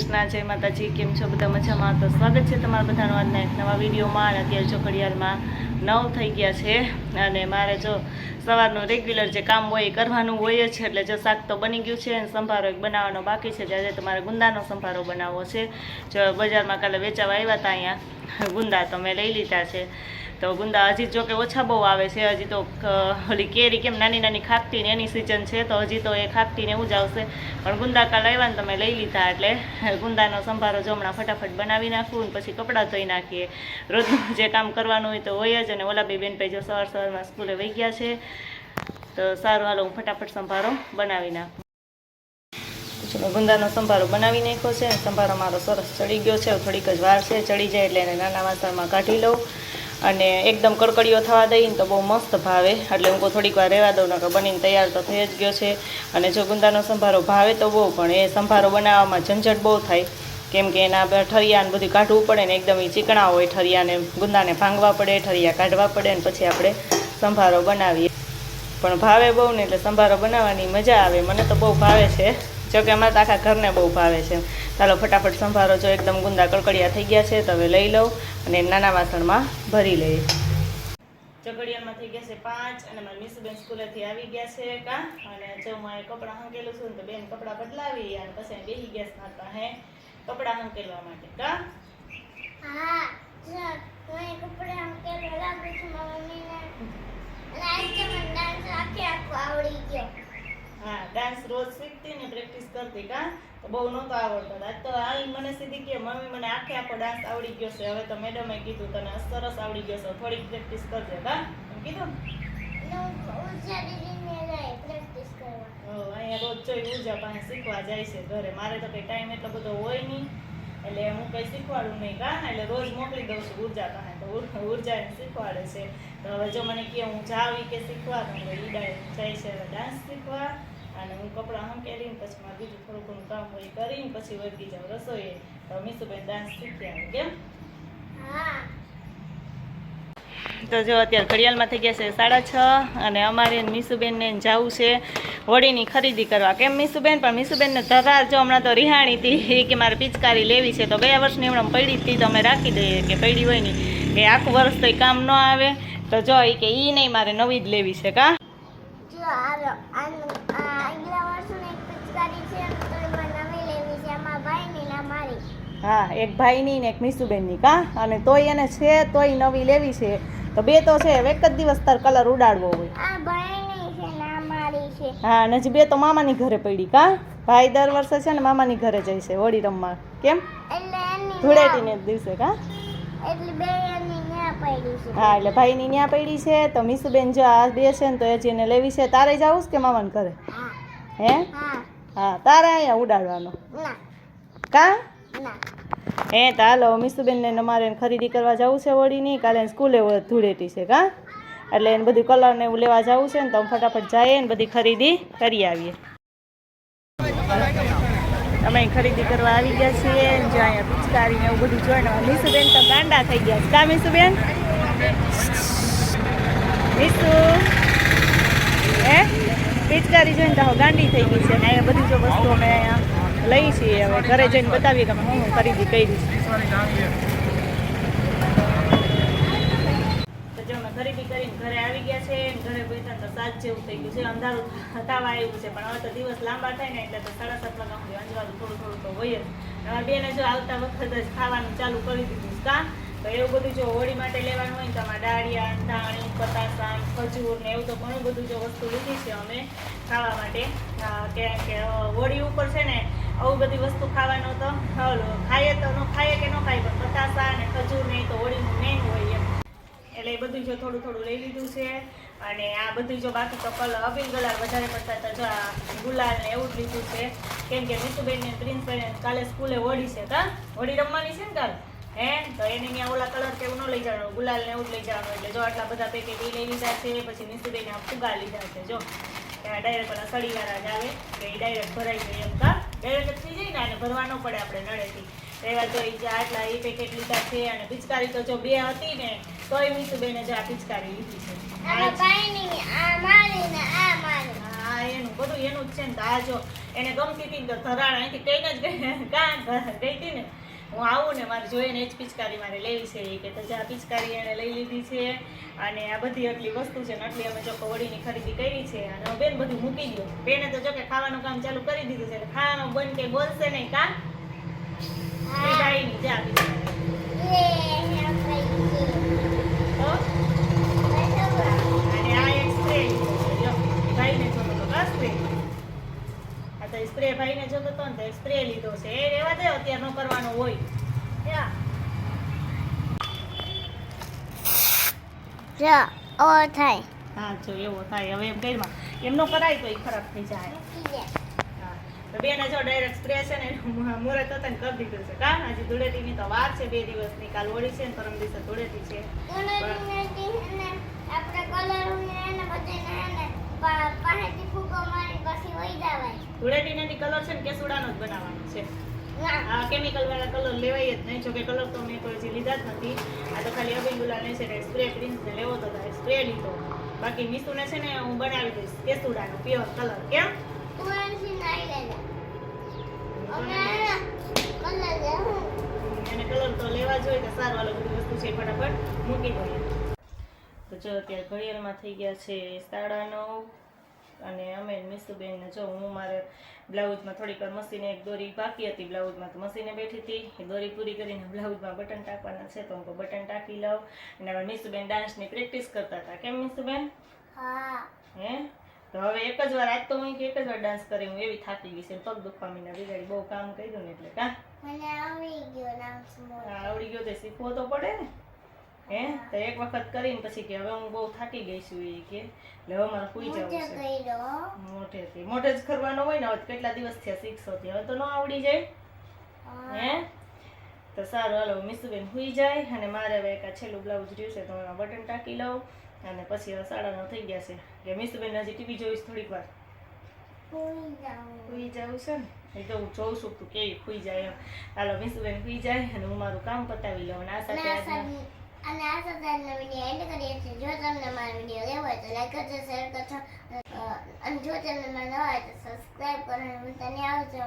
કૃષ્ણ, જય માતાજી। કેમ છો બધા? મજામાં? તો સ્વાગત છે તમારા બધાનું આજના એક નવા વિડીયોમાં। અને અત્યારે જો ઘડિયાળમાં 9 થઈ ગયા છે અને મારે જો સવારનું રેગ્યુલર જે કામ હોય એ કરવાનું હોય જ। એટલે જો શાક તો બની ગયું છે અને સંભારો એક બનાવવાનો બાકી છે। આજે તમારે ગુંદાનો સંભારો બનાવવો છે। જો બજારમાં કાલે વેચાવા આવ્યા હતા અહીંયા ગુંદા, તો મેં લઈ લીધા છે। તો ગુંદા હજી જો કે ઓછા બહુ આવે છે। હજી તો ઓલી કેરી કેમ નાની નાની ખાકતી ને એની સિઝન છે, તો હજી તો એ ખાકતી ને એવું જ આવશે। પણ ગુંદા કાલે આવ્યા ને તમે લઈ લીધા, એટલે ગુંદાનો સંભારો જો હમણાં ફટાફટ બનાવી નાખું ને પછી કપડાં ધોઈ નાખીએ। રોજનું જે કામ કરવાનું હોય તો હોય જ। અને ઓલા બે બેન ભાઈ જો સવારમાં સ્કૂલે વહી ગયા છે, તો સારું હાલો હું ફટાફટ સંભારો બનાવી નાખું। ચલો ગુંદાનો સંભારો બનાવી નાખ્યો છે। સંભારો મારો સરસ ચડી ગયો છે, થોડીક જ વાર છે, ચડી જાય એટલે એને નાના વાસણમાં કાઢી લઉં। અને એકદમ કડકડીઓ થવા દઈને તો બહુ મસ્ત ભાવે, એટલે હું થોડીક વાર રહેવા દઉં, નકર બનીને તૈયાર તો થઈ જ ગયો છે। અને જો ગુંદાનો સંભારો ભાવે તો બહુ, પણ એ સંભારો બનાવવામાં ઝંઝટ બહુ થાય, કેમ કે એના ઠરિયાને બધું કાઢવું પડે ને, એકદમ એ ચીકણા હોય ઠરિયાને, ગુંદાને ભાંગવા પડે, ઠરિયા કાઢવા પડે ને પછી આપણે સંભારો બનાવીએ। પણ ભાવે બહુ ને એટલે સંભારો બનાવવાની મજા આવે, મને તો બહુ ભાવે છે। જો કે અમારે તો આખા ઘરને બહુ ભાવે છે। ચાલો ફટાફટ સંભારો જો એકદમ ગુંદા કડકડિયા થઈ ગયા છે, તો હવે લઈ લઉં અને નાના વાસણમાં ભરી લઈએ। ઘડિયાળમાં થઈ ગયા છે 5 અને મારી મીસુબેન સ્કૂલેથી આવી ગયા છે કા। અને જો હું કપડાં હંકેલું છું ને, તો બેન કપડાં બદલાવી અને પછી બેસી ગયા મારતા હે કપડાં હંકેલવા માટે કા। હા હું કપડાં હંકેલવા લાગુ છું મમ્મીને, અને આજ તો મને ડાન્સ આખો આવડી ગયો। હા, ડાન્સ રોજ શીખતી ને પ્રેક્ટિસ કરતી કા, તો બહુ નહોતો આવડતો। આજ તો આવી મને સીધી કે મમ્મી મને આખો ડાન્સ આવડી ગયો છે, હવે તો મેડમે કીધું તને સરસ આવડી ગયો છે, થોડીક પ્રેક્ટિસ કરજે કા, એમ કીધું અહીંયા રોજ જોઈ ઉર્જા પાસે શીખવા જાય છે ઘરે। મારે તો કંઈ ટાઈમ એટલો બધો હોય નહીં, એટલે હું કંઈ શીખવાડું નહીં કા, એટલે રોજ મોકલી દઉં છું ઉર્જા પાસે, તો ઉર્જા એને શીખવાડે છે। તો હવે જો મને કહે હું જાવી કે શીખવા, તો ઈ જાય છે હવે ડાન્સ શીખવા, અને હું કપડાં હંકેલીને પછી મારે બીજું થોડું ઘણું કામ હોય કરીને પછી વળગી જાઉં રસોઈએ। તો મીસુબેન ડાન્સ શીખી આવે કેમ। તો જો અત્યારે ઘડિયાળમાં થઈ ગયા છે 6:30 અને અમારે મીસુબેનને જવું છે વડીની ખરીદી કરવા। કેમ મીસુબેન? પણ મીસુબેનને ધરાર જો હમણાં તો રિહાણી હતી કે મારે પિચકારી લેવી છે, તો ગયા વર્ષની હમણાં પડી હતી, તો અમે રાખી દઈએ કે પડી હોય નહીં કે આખું વર્ષ તો કામ ન આવે, તો જો એ કે ઈ નહીં મારે નવી જ લેવી છે કા। હા, એક ભાઈની ને એક મીસુબેનની કા, અને તોય એને છે તોય નવી લેવી છે, તો બે તો છે, એક જ દિવસ તાર કલર ઉડાડવો હોય। હા, અને હજી બે તો મામાની ઘરે પડી કા। ભાઈ દર વર્ષે છે ને મામાની ઘરે જાય છે હોળી રમવા, કેમ ધૂળેટીને દિવસે કા। હા, એટલે ભાઈની ન્યા પડી છે, તો મીસુબેન જો આ બે છે ને તો હજી એને લેવી છે। તારે જવું કે મામાને ઘરે? હે? હા, તારે અહીંયા ઉડાડવાનો કા? હે તો હાલો મીસુબેનને અમારે ખરીદી કરવા જવું છે હોળીની, કાલે સ્કૂલે ધૂળેટી છે કા, એટલે એને બધું કલર ને એવું લેવા જવું છે ને, તો ફટાફટ જઈએ ને બધી ખરીદી કરી આવીએ। અમે ખરીદી કરવા આવી ગયા છીએ, જો અહીંયા પિચકારી ને એવું બધું જોઈને મીસુબેન તો ગાંડા થઈ ગયા છે કા મીસુબેન? મીસુ હે પિચકારી જોઈને તો ગાંડી થઈ ગઈ છે, ને અહીંયા બધી જો વસ્તુ અમે અહીંયા લઈ છીએ, હવે ઘરે જઈને બતાવીએ કે અમે હું ખરીદી કરી છે। તો જો અમે ખરીદી કરીને ઘરે આવી ગયા છે, ઘરે બેઠા તો 7 જેવું થઈ ગયું છે, અંધારું થવા આવ્યું છે, પણ હવે તો દિવસ લાંબા થાય ને એટલે તો 7:30 વાગ્યા સુધી અંજવાળું થોડું થોડું તો હોય જ। અમારા બેને જો આવતા વખતે જ ખાવાનું ચાલુ કરી દીધું કા, તો એવું બધું જો હોળી માટે લેવાનું હોય ને, તો આમાં ડાળિયા, ધાણી, પતાસા, ખજૂર ને એવું તો ઘણું બધું જો વસ્તુ લીધી છે અમે ખાવા માટે, કે હોળી ઉપર છે ને આવું બધી વસ્તુ ખાવાનું તો ખાઈએ તો ન ખાઈએ કે ન ખાઈએ, પણ પતાસા અને ખજૂર ને તો હોળીનું મેઇન હોય એમ, એટલે એ બધું જો થોડું થોડું લઈ લીધું છે। અને આ બધું જો બાકી તો કલર અબીલ કલર વધારે પડતા તો જો આ ગુલાલ ને એવું જ લીધું છે, કેમ કે મીસુબેન ને પ્રિન્સભાઈ કાલે સ્કૂલે હોળી છે કા, હોળી રમવાની છે ને કાલ, હે તો એને ત્યાં ઓલા કલર કે એવું ન લઈ જવાનું, ગુલાલ ને એવું જ લઈ જવાનું। એટલે જો આટલા બધા પેકેટ એ લઈ લીધા છે। પછી મીસુબેન આ ફુગા લીધા છે, જો ડાયરેક્ટ પેલા સળીવાળા જ આવે કે એ ડાયરેક્ટ ભરાઈ જાય એમ કા, ડાયરેક્ટ થઈ જાય ને, અને ભરવા ન પડે આપણે નળેથી। એવા જો આટલા એ પેકેટ લીધા છે। અને પિચકારી તો જો 2 હતી ને, તોય મીસુબેને જો આ પિચકારી લીધી છે। આ એનું બધું એનું જ છે ને. તો આ જો એને ગમતી હતી ને તો ધરાણ અહીંથી કઈને જ ગઈ હતી ને, હું આવું ને મારે જોઈને જ પિચકારી મારે લેવી છે એ કે તો જે આ પિચકારી એને લઈ લીધી છે. અને આ બધી આટલી વસ્તુ છે ને આટલી અમે જો વડીની ખરીદી કરી છે. અને હવે બેન બધું મૂકી દો. બેને તો જો કે ખાવાનું કામ ચાલુ કરી દીધું છે એટલે ખાવામાં બંધ કંઈ બોલશે નહીં કા ભાઈની જા તો અને આ એક સ્પ્રે ભાઈને જોતો તો કા સ્પ્રે આ તો સ્પ્રે ભાઈને જોતો તો ને તો સ્પ્રે લીધો છે એ રહેવા દે અત્યારે ન કરવાનો હોય થાય હા જો એવો થાય હવે એમ કઈમાં એમ નો કરાય તો એ ખરાબ થઈ જાય હા તો બેને જો ડાયરેક્ટ સ્પ્રે છે ને મુહૂર્ત હતા ને કરી દીધું છે કા હજી ધૂળેટીની તો વાર છે 2 દિવસની કાલ હોળી છે ને પરમ દિવસે ધૂળેટી છે આપણે કલર ને બધાને પાસેથી ફૂકો મારી પછી વહી જવાય. ધૂળેટીની કલર છે ને કેસુડાનો જ બનાવવાનો છે. આ કેમિકલ વાળા કલર લેવાય જ નહીં. જો કે કલર તો મેં કોઈ હજી લીધા જ નથી. આ તો ખાલી અબીલ ગુલાલ ને છે ને સ્પ્રે પ્રિન્સ ને લેવો તો સ્પ્રે લીધો. બાકી મીસુને છે ને હું બનાવી દઈશ કેસુડાનો પ્યોર કલર. કેમ તું એનથી નાઈ લેજે. એને કલર તો લેવા જોઈએ તો સારું વાળો બધી વસ્તુ છે ફટાફટ મૂકી દઈએ. તો જો અત્યારે ઘડિયાળમાં થઈ ગયા છે 9:30 અને અમે મીસુબેન ને જો હું મારે બ્લાઉઝમાં થોડીક વાર મશીને એક દોરી બાકી હતી બ્લાઉઝમાં તો મશીને બેઠી હતી એ દોરી પૂરી કરીને બ્લાઉઝમાં બટન ટાંકવાના છે તો હું બટન ટાંકી લઉં. અને હવે મીસુબેન ડાન્સની પ્રેક્ટિસ કરતા હતા. કેમ મીસુબેન? હા હે તો હવે એક જ વાર આજ તો હું એક જ વાર ડાન્સ કરી હું એવી થાકી ગઈ છે પગ દુખવા મીના બિગાડી બહુ કામ કર્યું ને એટલે કા મને આવડી ગયો ડાન્સ મોડ. આવડી ગયો તો શીખવો તો પડે ને હે તો એક વખત કરીને પછી કે હવે હું બહુ થાકી ગઈ છું એ કે એટલે હવે મારે સુઈ જવું છે મોઢેથી. મોઢે જ કરવાનો હોય ને હવે કેટલા દિવસ થયા શીખશો હવે તો ન આવડી જાય હે તો સારું હાલો મીસુબેન સુઈ જાય અને મારે હવે એક છેલ્લું બ્લાઉઝ રહ્યું છે તો એમાં બટન ટાંકી લઉં અને પછી હવે 9:30 થઈ ગયા છે કે મીસુબેન હજી ટીવી જોઈશ થોડીક વાર સુઈ જવું છે ને એ તો હું જોઉં છું તું કેવી સુઈ જાય એમ. હાલો મીસુબેન સુઈ જાય અને હું મારું કામ પતાવી લઉં. અને આ સાથે અને આ સાથેનો વિડીયો એન્ડ કરીએ છીએ. જો તમને મારો વિડીયો લેવો હોય તો લાઈક કરજો, શેર કરજો અને જો ચેનલમાં નવા હોય તો સબસ્ક્રાઇબ કરવાનું ભૂલતા નહીં. આવજો.